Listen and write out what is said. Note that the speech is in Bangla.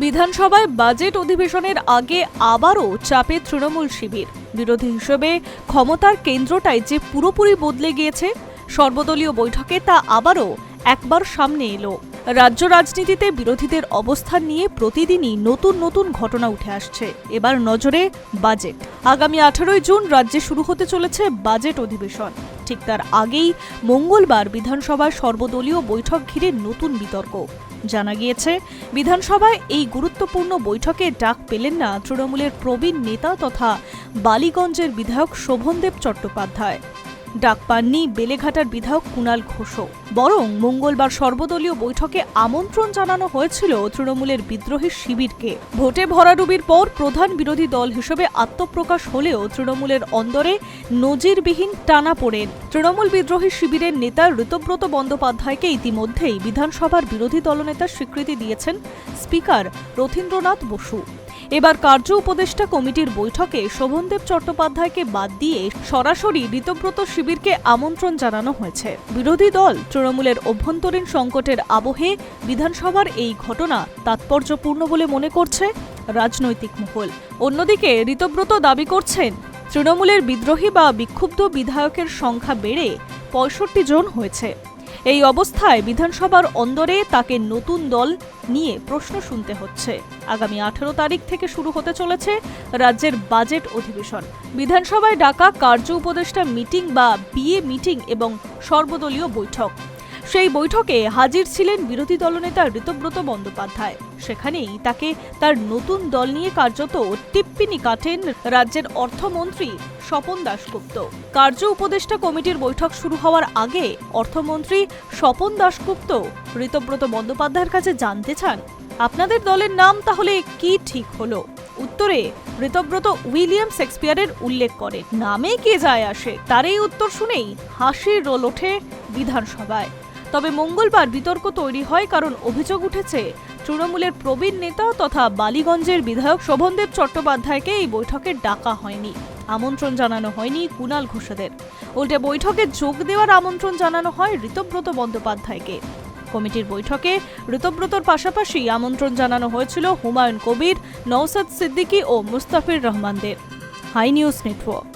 বিধানসভায় বাজেট অধিবেশনের আগে আবারও চাপে তৃণমূল শিবির। বিরোধী হিসেবে ক্ষমতার কেন্দ্রটাই যে পুরোপুরি বদলে গিয়েছে, সর্বদলীয় বৈঠকে তা আবারও একবার সামনে এলো। রাজ্য রাজনীতিতে বিরোধীদের অবস্থান নিয়ে প্রতিদিনই নতুন নতুন ঘটনা উঠে আসছে। এবার নজরে বাজেট। আগামী 18 জুন রাজ্যে শুরু হতে চলেছে বাজেট অধিবেশন। ঠিক তার আগেই মঙ্গলবার বিধানসভার সর্বদলীয় বৈঠক ঘিরে নতুন বিতর্ক। জানা গিয়েছে, বিধানসভায় এই গুরুত্বপূর্ণ বৈঠকে ডাক পেলেন না তৃণমূলের প্রবীণ নেতা তথা বালিগঞ্জের বিধায়ক শোভনদেব চট্টোপাধ্যায়। ডাক পাননি বেলেঘাটার বিধায়ক কুণাল ঘোষও। বরং মঙ্গলবার সর্বদলীয় বৈঠকে আমন্ত্রণ জানানো হয়েছিল তৃণমূলের বিদ্রোহী শিবিরকে। ভোটে ভরাডুবির পর প্রধান বিরোধী দল হিসেবে আত্মপ্রকাশ হলেও তৃণমূলের অন্দরে নজিরবিহীন টানাপোড়েন। তৃণমূল বিদ্রোহী শিবিরের নেতা ঋতব্রত বন্দ্যোপাধ্যায়কে ইতিমধ্যেই বিধানসভার বিরোধী দলনেতার স্বীকৃতি দিয়েছেন স্পিকার রথীন্দ্রনাথ বসু। এবার কার্য উপদেষ্টা কমিটির বৈঠকে শোভনদেব চট্টোপাধ্যায়কে বাদ দিয়ে সরাসরি ঋতব্রত শিবিরকে আমন্ত্রণ জানানো হয়েছে। বিরোধী দল তৃণমূলের অভ্যন্তরীণ সংকটের আবহে বিধানসভার এই ঘটনা তাৎপর্যপূর্ণ বলে মনে করছে রাজনৈতিক মহল। অন্যদিকে ঋতব্রত দাবি করছেন, তৃণমূলের বিদ্রোহী বা বিক্ষুব্ধ বিধায়কের সংখ্যা বেড়ে 65 জন হয়েছে। এই অবস্থায় বিধানসভার অন্দরে তাকে নতুন দল নিয়ে প্রশ্ন শুনতে হচ্ছে। আগামী 18 তারিখ থেকে শুরু হতে চলেছে রাজ্যের বাজেট অধিবেশন। বিধানসভায় ডাকা কার্য উপদেষ্টা মিটিং বা বিএ মিটিং এবং সর্বদলীয় বৈঠক। সেই বৈঠকে হাজির ছিলেন বিরোধী দলনেতা ঋতব্রত বন্দ্যোপাধ্যায়। সেখানেই তাকে তার নতুন দল নিয়ে কার্যত টিপ্পিনি কাটেন রাজ্যের অর্থমন্ত্রী স্বপন দাশগুপ্ত। কার্য উপদেষ্টা কমিটির বৈঠক শুরু হওয়ার আগে অর্থমন্ত্রী স্বপন দাশগুপ্ত ঋতব্রত বন্দ্যোপাধ্যায়ের কাছে জানতে চান, আপনাদের দলের নাম তাহলে কি ঠিক হলো? উত্তরে ঋতব্রত উইলিয়াম শেক্সপিয়ারের উল্লেখ করে। নামে কে যায় আসে? তার এই উত্তর শুনেই হাসির রোল ওঠে বিধানসভায়। তবে মঙ্গলবার বিতর্ক তৈরি হয়, কারণ অভিযোগ উঠেছে তৃণমূলের প্রবীণ নেতা তথা বালিগঞ্জের বিধায়ক শোভনদেব চট্টোপাধ্যায়কে এই বৈঠকে ডাকা হয়নি, আমন্ত্রণ জানানো হয়নি কুণাল ঘোষদের। উল্টে বৈঠকে যোগ দেওয়ার আমন্ত্রণ জানানো হয় ঋতব্রত বন্দ্যোপাধ্যায়কে। কমিটির বৈঠকে ঋতব্রতর পাশাপাশি আমন্ত্রণ জানানো হয়েছিল হুমায়ুন কবির, নওশাদ সিদ্দিকী ও মুস্তাফির রহমানদের। Hi News network.